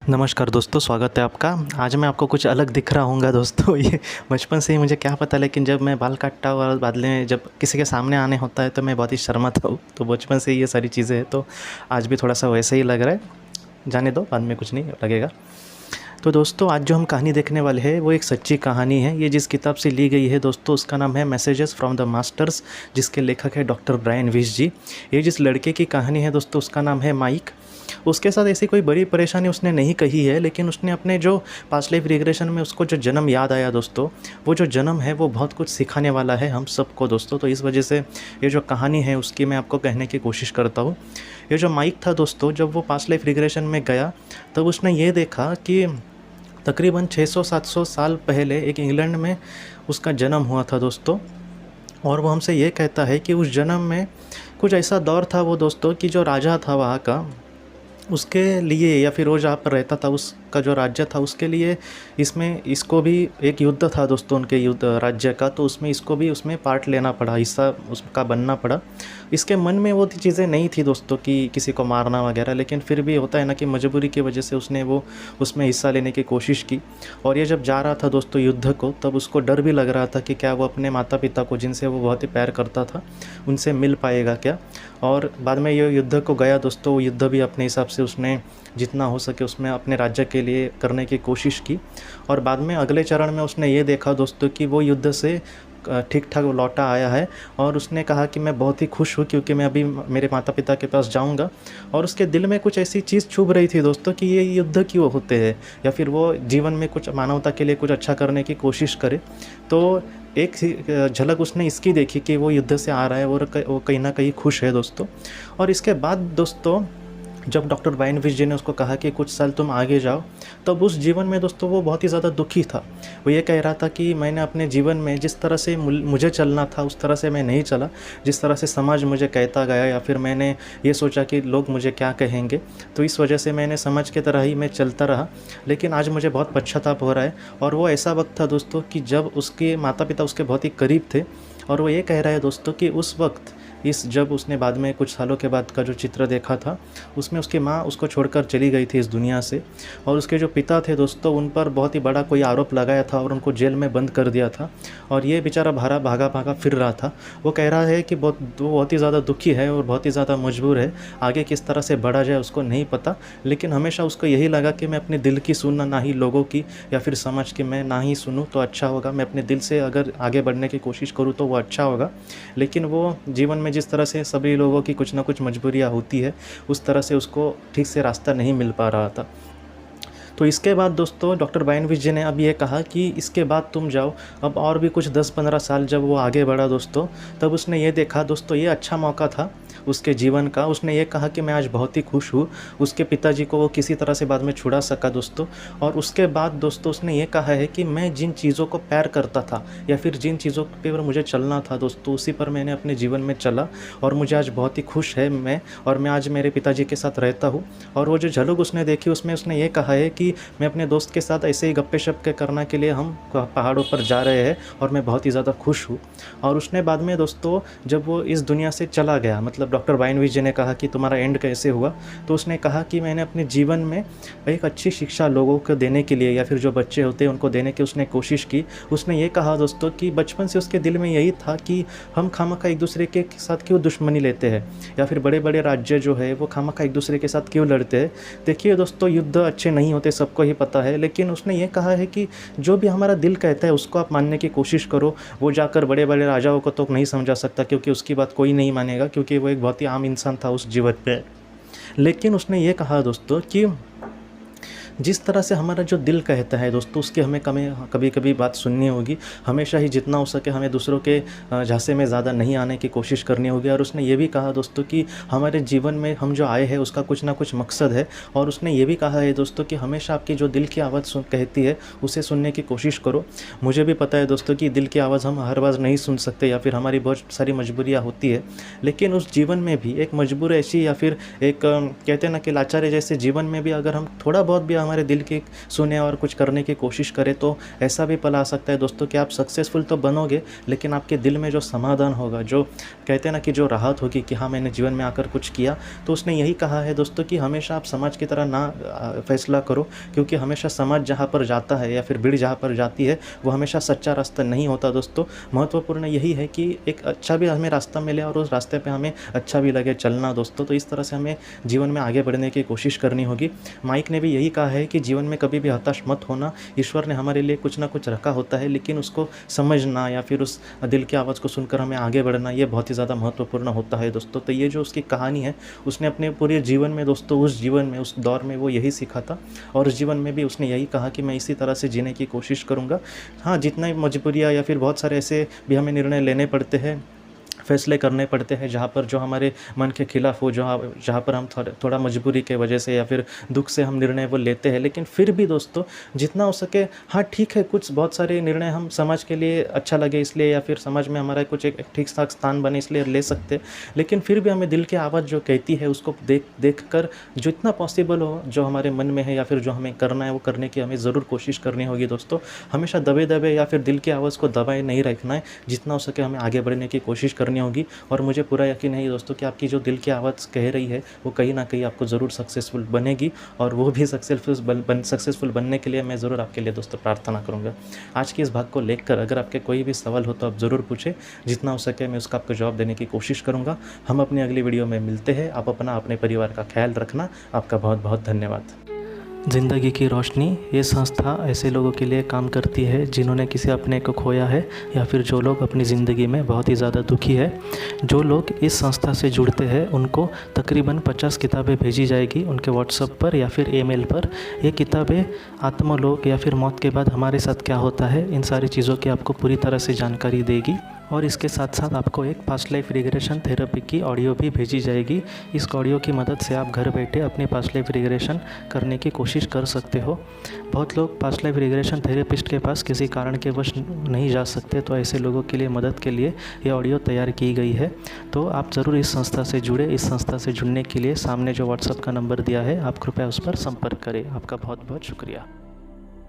नमस्कार दोस्तों, स्वागत है आपका। आज मैं आपको कुछ अलग दिख रहा हूँगा दोस्तों। ये बचपन से ही मुझे क्या पता, लेकिन जब मैं बाल काटता और बाद में जब किसी के सामने आने होता है तो मैं बहुत ही शर्माता हूँ। तो बचपन से ही ये सारी चीज़ें हैं, तो आज भी थोड़ा-सा वैसे ही लग रहा है। जाने दो, बाद में कुछ नहीं लगेगा। तो दोस्तों, आज जो हम कहानी देखने वाले हैं वो एक सच्ची कहानी है। ये जिस किताब से ली गई है दोस्तों, उसका नाम है मैसेजेस फ्रॉम द मास्टर्स, जिसके लेखक है डॉक्टर ब्रायन विश जी। ये जिस लड़के की कहानी है दोस्तों, उसका नाम है माइक। उसके साथ ऐसी कोई बड़ी परेशानी उसने नहीं कही है, लेकिन उसने अपने जो पास्ट लाइफ रिग्रेशन में उसको जो जन्म याद आया दोस्तों, वो जो जन्म है वो बहुत कुछ सिखाने वाला है हम सबको दोस्तों। तो इस वजह से ये जो कहानी है उसकी मैं आपको कहने की कोशिश करता हूँ। ये जो माइक था दोस्तों, जब वो पास्ट लाइफ रिग्रेशन में गया तब उसने ये देखा कि तकरीबन 600-700 साल पहले एक इंग्लैंड में उसका जन्म हुआ था दोस्तों। और वो हमसे ये कहता है कि उस जन्म में कुछ ऐसा दौर था वो दोस्तों कि जो राजा था वहाँ का, उसके लिए या फिर वो जहाँ पर रहता था उसका जो राज्य था उसके लिए इसको भी एक युद्ध था दोस्तों, उनके युद्ध राज्य का। तो उसमें इसको भी उसमें पार्ट लेना पड़ा, हिस्सा उसका बनना पड़ा। इसके मन में वो चीज़ें नहीं थी दोस्तों कि किसी को मारना वगैरह, लेकिन फिर भी होता है ना कि मजबूरी की वजह से उसने वो उसमें हिस्सा लेने की कोशिश की। और ये जब जा रहा था दोस्तों युद्ध को, तब उसको डर भी लग रहा था कि क्या वो अपने माता पिता को, जिनसे वो बहुत ही प्यार करता था, उनसे मिल पाएगा क्या। और बाद में ये युद्ध को गया दोस्तों। वो युद्ध भी अपने हिसाब से उसने जितना हो सके उसमें अपने राज्य के लिए करने की कोशिश की। और बाद में अगले चरण में उसने ये देखा दोस्तों कि वो युद्ध से ठीक ठाक लौटा आया है। और उसने कहा कि मैं बहुत ही खुश हूँ क्योंकि मैं अभी मेरे माता पिता के पास जाऊँगा। और उसके दिल में कुछ ऐसी चीज़ चुभ रही थी दोस्तों कि ये युद्ध क्यों होते हैं, या फिर वो जीवन में कुछ मानवता के लिए कुछ अच्छा करने की कोशिश करे। तो एक झलक उसने इसकी देखी कि वो युद्ध से आ रहा है और वो कहीं ना कहीं खुश है दोस्तों। और इसके बाद दोस्तों, जब डॉक्टर ब्रायन विश जी ने उसको कहा कि कुछ साल तुम आगे जाओ, तब उस जीवन में दोस्तों वो बहुत ही ज़्यादा दुखी था। वो ये कह रहा था कि मैंने अपने जीवन में जिस तरह से मुझे चलना था उस तरह से मैं नहीं चला, जिस तरह से समाज मुझे कहता गया, या फिर मैंने ये सोचा कि लोग मुझे क्या कहेंगे, तो इस वजह से मैंने समाज की तरह ही मैं चलता रहा। लेकिन आज मुझे बहुत पश्चाताप हो रहा है। और वो ऐसा वक्त था दोस्तों कि जब उसके माता पिता उसके बहुत ही करीब थे। और वो ये कह रहा है दोस्तों कि उस वक्त जब उसने बाद में कुछ सालों के बाद का जो चित्र देखा था, उसमें उसकी माँ उसको छोड़कर चली गई थी इस दुनिया से। और उसके जो पिता थे दोस्तों, उन पर बहुत ही बड़ा कोई आरोप लगाया था और उनको जेल में बंद कर दिया था। और ये बेचारा भागा भागा फिर रहा था। वो कह रहा है कि वो बहुत ही ज़्यादा दुखी है और बहुत ही ज़्यादा मजबूर है। आगे किस तरह से बढ़ा जाए उसको नहीं पता, लेकिन हमेशा उसको यही लगा कि मैं अपने दिल की सुनना, ना ही लोगों की या फिर समाज की मैं ना ही सुनूं तो अच्छा होगा। मैं अपने दिल से अगर आगे बढ़ने की कोशिश करूँ तो वो अच्छा होगा। लेकिन वो जीवन में जिस तरह से सभी लोगों की कुछ ना कुछ मजबूरियाँ होती है, उस तरह से उसको ठीक से रास्ता नहीं मिल पा रहा था। तो इसके बाद दोस्तों डॉक्टर ब्रायन विश जी ने अब ये कहा कि इसके बाद तुम जाओ। अब और भी कुछ 10-15 साल जब वो आगे बढ़ा दोस्तों, तब उसने ये देखा दोस्तों, ये अच्छा मौका था उसके जीवन का। उसने ये कहा कि मैं आज बहुत ही खुश हूँ। उसके पिताजी को वो किसी तरह से बाद में छुड़ा सका दोस्तों। और उसके बाद दोस्तों उसने ये कहा है कि मैं जिन चीज़ों को प्यार करता था या फिर जिन चीज़ों पर मुझे चलना था दोस्तों, उसी पर मैंने अपने जीवन में चला और मुझे आज बहुत ही खुश है मैं। और मैं आज मेरे पिताजी के साथ रहता हूँ। और वो जो झलक उसने देखी उसमें उसने ये कहा है कि मैं अपने दोस्त के साथ ऐसे ही गप्पे शप्पे करने के लिए हम पहाड़ों पर जा रहे हैं और मैं बहुत ही ज़्यादा खुश हूँ। और उसने बाद में दोस्तों, जब वो इस दुनिया से चला गया, मतलब डॉक्टर ब्रायन विश जी ने कहा कि तुम्हारा एंड कैसे हुआ, तो उसने कहा कि मैंने अपने जीवन में एक अच्छी शिक्षा लोगों को देने के लिए या फिर जो बच्चे होते हैं उनको देने की उसने कोशिश की। उसने ये कहा दोस्तों कि बचपन से उसके दिल में यही था कि हम खामखा एक दूसरे के साथ क्यों दुश्मनी लेते हैं, या फिर बड़े बड़े राज्य जो है वो खामखा एक दूसरे के साथ क्यों लड़ते हैं। देखिए दोस्तों, युद्ध अच्छे नहीं होते, सबको ही पता है। लेकिन उसने ये कहा है कि जो भी हमारा दिल कहता है उसको आप मानने की कोशिश करो। वो जाकर बड़े बड़े राजाओं को तो नहीं समझा सकता, क्योंकि उसकी बात कोई नहीं मानेगा, क्योंकि वो एक बहुत ही आम इंसान था उस जीवन पे। लेकिन उसने ये कहा दोस्तों कि जिस तरह से हमारा जो दिल कहता है दोस्तों, उसकी हमें कभी कभी बात सुननी होगी। हमेशा ही जितना हो सके हमें दूसरों के झांसे में ज़्यादा नहीं आने की कोशिश करनी होगी। और उसने ये भी कहा दोस्तों कि हमारे जीवन में हम जो आए हैं उसका कुछ ना कुछ मकसद है। और उसने ये भी कहा है दोस्तों कि हमेशा आपकी जो दिल की आवाज़ कहती है उसे सुनने की कोशिश करो। मुझे भी पता है दोस्तों कि दिल की आवाज़ हम हर बार नहीं सुन सकते, या फिर हमारी बहुत सारी मजबूरियाँ होती है। लेकिन उस जीवन में भी एक मजबूर ऐसी, या फिर एक कहते हैं ना कि लाचारी जैसे जीवन में भी अगर हम थोड़ा बहुत भी हमारे दिल की सुने और कुछ करने की कोशिश करें तो ऐसा भी पल आ सकता है दोस्तों कि आप सक्सेसफुल तो बनोगे, लेकिन आपके दिल में जो समाधान होगा, जो कहते हैं ना कि जो राहत होगी कि हाँ मैंने जीवन में आकर कुछ किया, तो उसने यही कहा है दोस्तों कि हमेशा आप समाज की तरह ना फैसला करो, क्योंकि हमेशा समाज जहाँ पर जाता है या फिर भीड़ जहाँ पर जाती है वो हमेशा सच्चा रास्ता नहीं होता दोस्तों। महत्वपूर्ण यही है कि एक अच्छा भी हमें रास्ता मिले और उस रास्ते पे हमें अच्छा भी लगे चलना दोस्तों। तो इस तरह से हमें जीवन में आगे बढ़ने की कोशिश करनी होगी। माइक ने भी यही कहा है कि जीवन में कभी भी हताश मत होना, ईश्वर ने हमारे लिए कुछ ना कुछ रखा होता है, लेकिन उसको समझना या फिर उस दिल की आवाज़ को सुनकर हमें आगे बढ़ना, ये बहुत ही ज़्यादा महत्वपूर्ण होता है दोस्तों। तो ये जो उसकी कहानी है, उसने अपने पूरे जीवन में दोस्तों, उस जीवन में, उस दौर में वो यही सीखा था, और उस जीवन में भी उसने यही कहा कि मैं इसी तरह से जीने की कोशिश करूँगा। हाँ, जितना मजबूरियाँ या फिर बहुत सारे ऐसे भी हमें निर्णय लेने पड़ते हैं, फैसले करने पड़ते हैं जहाँ पर जो हमारे मन के खिलाफ हो, जहाँ पर हम थोड़ा मजबूरी के वजह से या फिर दुख से हम निर्णय वो लेते हैं, लेकिन फिर भी दोस्तों जितना हो सके, हाँ ठीक है, कुछ बहुत सारे निर्णय हम समाज के लिए अच्छा लगे इसलिए या फिर समाज में हमारा कुछ एक ठीक ठाक स्थान बने इसलिए ले सकते हैं, लेकिन फिर भी हमें दिल की आवाज़ जो कहती है उसको देख कर जितना पॉसिबल हो, जो हमारे मन में है या फिर जो हमें करना है वो करने की हमें ज़रूर कोशिश करनी होगी दोस्तों। हमेशा दबे या फिर दिल की आवाज़ को दबाए नहीं रखना है, जितना हो सके हमें आगे बढ़ने की कोशिश करनी होगी। और मुझे पूरा यकीन है दोस्तों कि आपकी जो दिल की आवाज़ कह रही है वो कहीं ना कहीं आपको ज़रूर सक्सेसफुल बनेगी, और वो भी सक्सेसफुल बनने के लिए मैं ज़रूर आपके लिए दोस्तों प्रार्थना करूँगा। आज के इस भाग को लेकर अगर आपके कोई भी सवाल हो तो आप ज़रूर पूछें, जितना हो सके मैं उसका आपको जवाब देने की कोशिश करूँगा। हम अपनी अगली वीडियो में मिलते हैं। आप अपने परिवार का ख्याल रखना। आपका बहुत बहुत धन्यवाद। ज़िंदगी की रोशनी ये संस्था ऐसे लोगों के लिए काम करती है जिन्होंने किसी अपने को खोया है या फिर जो लोग अपनी ज़िंदगी में बहुत ही ज़्यादा दुखी है। जो लोग इस संस्था से जुड़ते हैं उनको तकरीबन 50 किताबें भेजी जाएगी उनके व्हाट्सएप पर या फिर ईमेल पर। ये किताबें आत्मलोक या फिर मौत के बाद हमारे साथ क्या होता है, इन सारी चीज़ों की आपको पूरी तरह से जानकारी देगी। और इसके साथ साथ आपको एक पास्ट लाइफ रिग्रेशन थेरेपी की ऑडियो भी भेजी जाएगी। इस ऑडियो की मदद से आप घर बैठे अपनी पास्ट लाइफ रिग्रेशन करने की कोशिश कर सकते हो। बहुत लोग पास्ट लाइफ रिग्रेशन थेरेपिस्ट के पास किसी कारण के वश नहीं जा सकते, तो ऐसे लोगों के लिए मदद के लिए ये ऑडियो तैयार की गई है। तो आप ज़रूर इस संस्था से जुड़े। इस संस्था से जुड़ने के लिए सामने जो व्हाट्सएप का नंबर दिया है, आप कृपया उस पर संपर्क करें। आपका बहुत बहुत शुक्रिया।